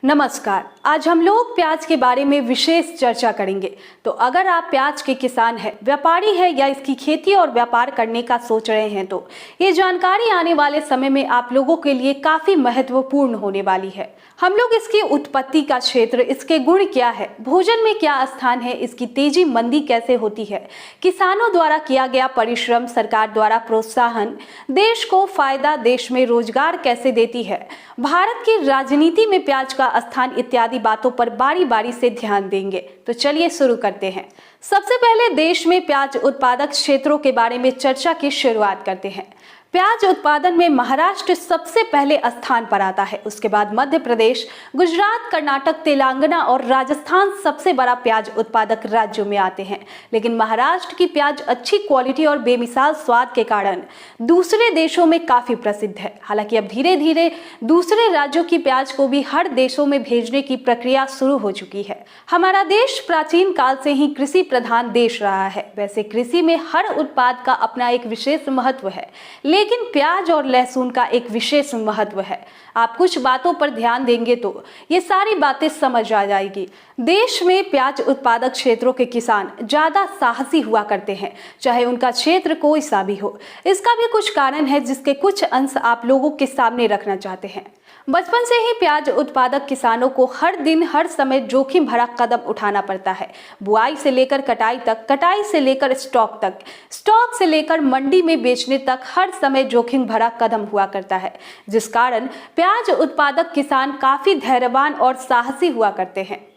नमस्कार। आज हम लोग प्याज के बारे में विशेष चर्चा करेंगे। तो अगर आप प्याज के किसान हैं, व्यापारी हैं या इसकी खेती और व्यापार करने का सोच रहे हैं तो ये जानकारी आने वाले समय में आप लोगों के लिए काफी महत्वपूर्ण होने वाली है। हम लोग इसकी उत्पत्ति का क्षेत्र, इसके गुण क्या है, भोजन में क्या स्थान है, इसकी तेजी मंदी कैसे होती है, किसानों द्वारा किया गया परिश्रम, सरकार द्वारा प्रोत्साहन देश को फायदा, देश में रोजगार कैसे देती है, भारत की राजनीति में प्याज का स्थान इत्यादि बातों पर बारी बारी से ध्यान देंगे। तो चलिए शुरू करते हैं। सबसे पहले देश में प्याज उत्पादक क्षेत्रों के बारे में चर्चा की शुरुआत करते हैं। प्याज उत्पादन में महाराष्ट्र सबसे पहले स्थान पर आता है। उसके बाद मध्य प्रदेश, गुजरात, कर्नाटक, तेलंगाना और राजस्थान सबसे बड़ा प्याज उत्पादक राज्यों में आते हैं। लेकिन महाराष्ट्र की प्याज अच्छी क्वालिटी और बेमिसाल स्वाद के कारण दूसरे देशों में काफी प्रसिद्ध है। हालांकि अब धीरे धीरे दूसरे राज्यों की प्याज को भी हर देशों में भेजने की प्रक्रिया शुरू हो चुकी है। हमारा देश प्राचीन काल से ही कृषि प्रधान देश रहा है। वैसे कृषि में हर उत्पाद का अपना एक विशेष महत्व है, लेकिन प्याज और लहसुन का एक विशेष महत्व है। आप कुछ बातों पर ध्यान देंगे तो ये सारी बातें समझ आ जाएगी। देश में प्याज उत्पादक क्षेत्रों के किसान ज्यादा साहसी हुआ करते हैं, चाहे उनका क्षेत्र कोई सा भी हो। इसका भी कुछ कारण है जिसके कुछ अंश आप लोगों के सामने रखना चाहते हैं। बचपन से ही प्याज उत्पादक किसानों को हर दिन हर समय जोखिम भरा कदम उठाना पड़ता है। बुआई से लेकर कटाई तक, कटाई से लेकर स्टॉक तक, स्टॉक से लेकर मंडी में बेचने तक हर समय जोखिम भरा कदम हुआ करता है, जिस कारण प्याज उत्पादक किसान काफी धैर्यवान और साहसी हुआ करते हैं।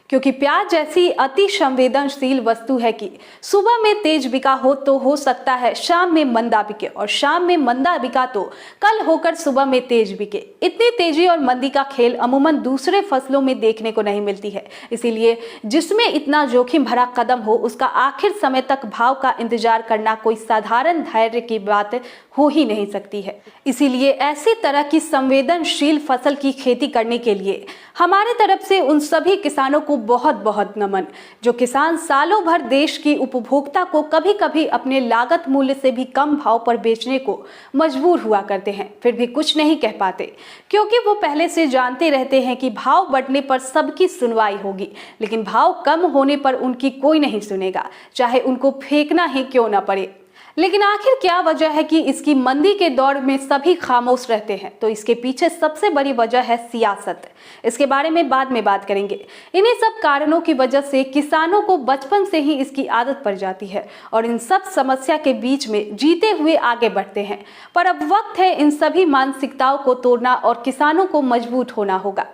क्योंकि प्याज ऐसी अति संवेदनशील वस्तु है कि सुबह में तेज बिका तो हो सकता है शाम में मंदा बिके, और शाम में मंदा बिका तो कल होकर सुबह में तेज बिके। इतनी तेजी और मंदी का खेल अमूमन दूसरे फसलों में देखने को नहीं मिलती है। इसीलिए जिसमें इतना जोखिम भरा कदम हो, उसका आखिर समय तक भाव का इंतजार करना कोई साधारण धैर्य की बात हो ही नहीं सकती है। इसीलिए ऐसी तरह की संवेदनशील फसल की खेती करने के लिए हमारे तरफ से उन सभी किसानों को बहुत बहुत नमन, जो किसान सालों भर देश की उपभोक्ता को कभी कभी अपने लागत मूल्य से भी कम भाव पर बेचने को मजबूर हुआ करते हैं, फिर भी कुछ नहीं कह पाते, क्योंकि वो पहले से जानते रहते हैं कि भाव बढ़ने पर सबकी सुनवाई होगी, लेकिन भाव कम होने पर उनकी कोई नहीं सुनेगा, चाहे उनको फेंकना ही क्यों ना पड़े। लेकिन आखिर क्या वजह है कि इसकी मंदी के दौर में सभी खामोश रहते हैं? तो इसके पीछे सबसे बड़ी वजह है सियासत। इसके बारे में बाद में बात करेंगे। इन्हीं सब कारणों की वजह से किसानों को बचपन से ही इसकी आदत पड़ जाती है और इन सब समस्या के बीच में जीते हुए आगे बढ़ते हैं। पर अब वक्त है इन सभी मानसिकताओं को तोड़ना और किसानों को मजबूत होना होगा।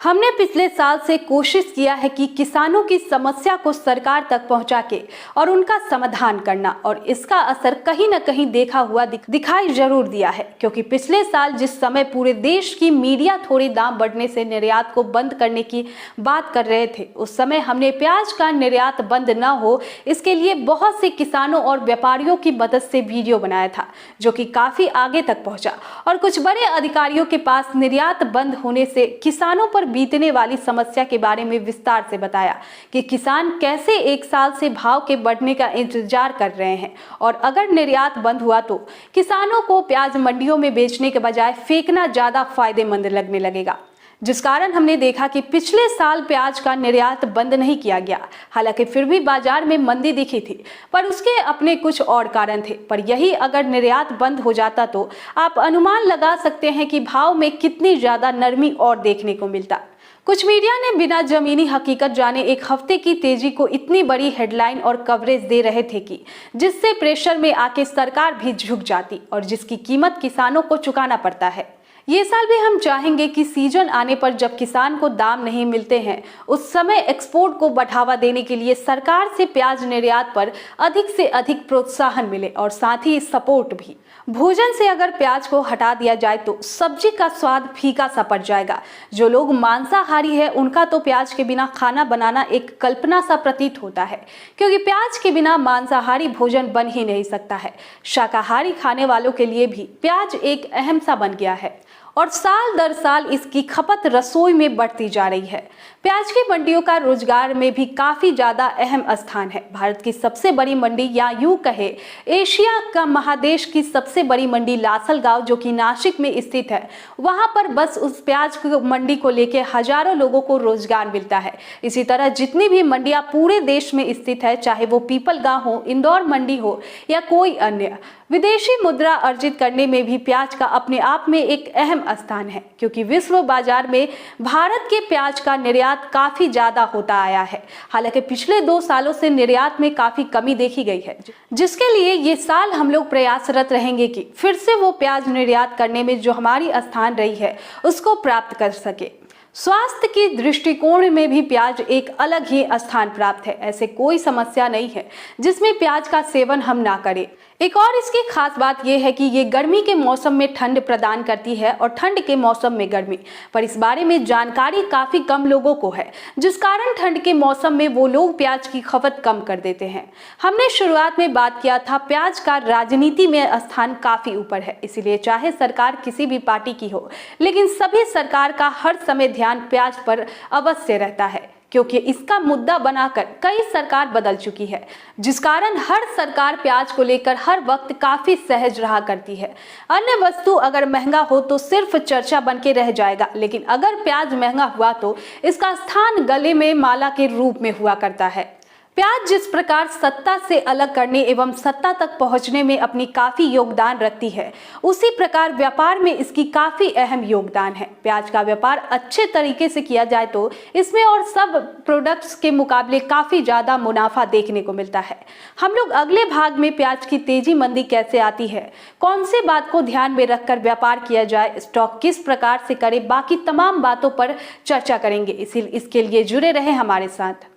हमने पिछले साल से कोशिश किया है कि किसानों की समस्या को सरकार तक पहुंचा के और उनका समाधान करना, और इसका असर कहीं न कहीं देखा हुआ दिखाई जरूर दिया है। क्योंकि पिछले साल जिस समय पूरे देश की मीडिया थोड़ी दाम बढ़ने से निर्यात को बंद करने की बात कर रहे थे, उस समय हमने प्याज का निर्यात बंद न हो इसके लिए बहुत से किसानों और व्यापारियों की मदद से वीडियो बनाया था, जो कि काफी आगे तक पहुंचा और कुछ बड़े अधिकारियों के पास निर्यात बंद होने से किसानों पर बीतने वाली समस्या के बारे में विस्तार से बताया कि किसान कैसे एक साल से भाव के बढ़ने का इंतजार कर रहे हैं, और अगर निर्यात बंद हुआ तो किसानों को प्याज मंडियों में बेचने के बजाय फेंकना ज्यादा फायदेमंद लगने लगेगा, जिस कारण हमने देखा कि पिछले साल प्याज का निर्यात बंद नहीं किया गया। हालांकि फिर भी बाजार में मंदी दिखी थी, पर उसके अपने कुछ और कारण थे। पर यही अगर निर्यात बंद हो जाता तो आप अनुमान लगा सकते हैं कि भाव में कितनी ज्यादा नरमी और देखने को मिलता। कुछ मीडिया ने बिना जमीनी हकीकत जाने एक हफ्ते की तेजी को इतनी बड़ी हेडलाइन और कवरेज दे रहे थे कि जिससे प्रेशर में आके सरकार भी झुक जाती, और जिसकी कीमत किसानों को चुकाना पड़ता है। ये साल भी हम चाहेंगे कि सीजन आने पर जब किसान को दाम नहीं मिलते हैं, उस समय एक्सपोर्ट को बढ़ावा देने के लिए सरकार से प्याज निर्यात पर अधिक से अधिक प्रोत्साहन मिले, और साथ ही सपोर्ट भी। भोजन से अगर प्याज को हटा दिया जाए तो सब्जी का स्वाद फीका सा पड़ जाएगा। जो लोग मांसाहारी है उनका तो प्याज के बिना खाना बनाना एक कल्पना सा प्रतीत होता है, क्योंकि प्याज के बिना मांसाहारी भोजन बन ही नहीं सकता है। शाकाहारी खाने वालों के लिए भी प्याज एक अहम सा बन गया है। और साल दर साल इसकी खपत रसोई में बढ़ती जा रही है। प्याज की मंडियों का रोजगार में भी काफी ज्यादा अहम स्थान है। भारत की सबसे बड़ी मंडी या यूं कहे एशिया का महादेश की सबसे बड़ी मंडी लासलगांव जो कि नासिक में स्थित है, वहां पर बस उस प्याज की मंडी को लेकर हजारों लोगों को रोजगार मिलता है। इसी तरह जितनी भी मंडियां पूरे देश में स्थित है, चाहे वो पीपलगांव हो, इंदौर मंडी हो या कोई अन्य, विदेशी मुद्रा अर्जित करने में भी प्याज का अपने आप में एक अहम स्थान है, क्योंकि विश्व बाजार में भारत के प्याज का निर्यात काफी ज्यादा होता आया है। हालांकि पिछले 2 सालों से निर्यात में काफी कमी देखी गई है, जिसके लिए ये साल हम लोग प्रयासरत रहेंगे कि फिर से वो प्याज निर्यात करने में जो हमारी स्थान रही है उसको प्राप्त कर सके। स्वास्थ्य के दृष्टिकोण में भी प्याज एक अलग ही स्थान प्राप्त है। ऐसे कोई समस्या नहीं है जिसमें प्याज का सेवन हम ना करें। एक और इसकी खास बात यह है कि ये गर्मी के मौसम में ठंड प्रदान करती है और ठंड के मौसम में गर्मी, पर इस बारे में जानकारी काफी कम लोगों को है, जिस कारण ठंड के मौसम में वो लोग प्याज की खपत कम कर देते हैं। हमने शुरुआत में बात किया था, प्याज का राजनीति में स्थान काफी ऊपर है, इसीलिए चाहे सरकार किसी भी पार्टी की हो, लेकिन सभी सरकार का हर समय ध्यान प्याज पर अवश्य रहता है, क्योंकि इसका मुद्दा बनाकर कई सरकार बदल चुकी है, जिस कारण हर सरकार प्याज को लेकर हर वक्त काफी सहज रहा करती है। अन्य वस्तु अगर महंगा हो तो सिर्फ चर्चा बन के रह जाएगा, लेकिन अगर प्याज महंगा हुआ तो इसका स्थान गले में माला के रूप में हुआ करता है। प्याज जिस प्रकार सत्ता से अलग करने एवं सत्ता तक पहुंचने में अपनी काफी योगदान रखती है, उसी प्रकार व्यापार में इसकी काफी अहम योगदान है। प्याज का व्यापार अच्छे तरीके से किया जाए तो इसमें और सब प्रोडक्ट्स के मुकाबले काफी ज्यादा मुनाफा देखने को मिलता है। हम लोग अगले भाग में प्याज की तेजी मंदी कैसे आती है, कौन से बात को ध्यान में रखकर व्यापार किया जाए, स्टॉक किस प्रकार से करें, बाकी तमाम बातों पर चर्चा करेंगे। इसके लिए जुड़े रहे हमारे साथ।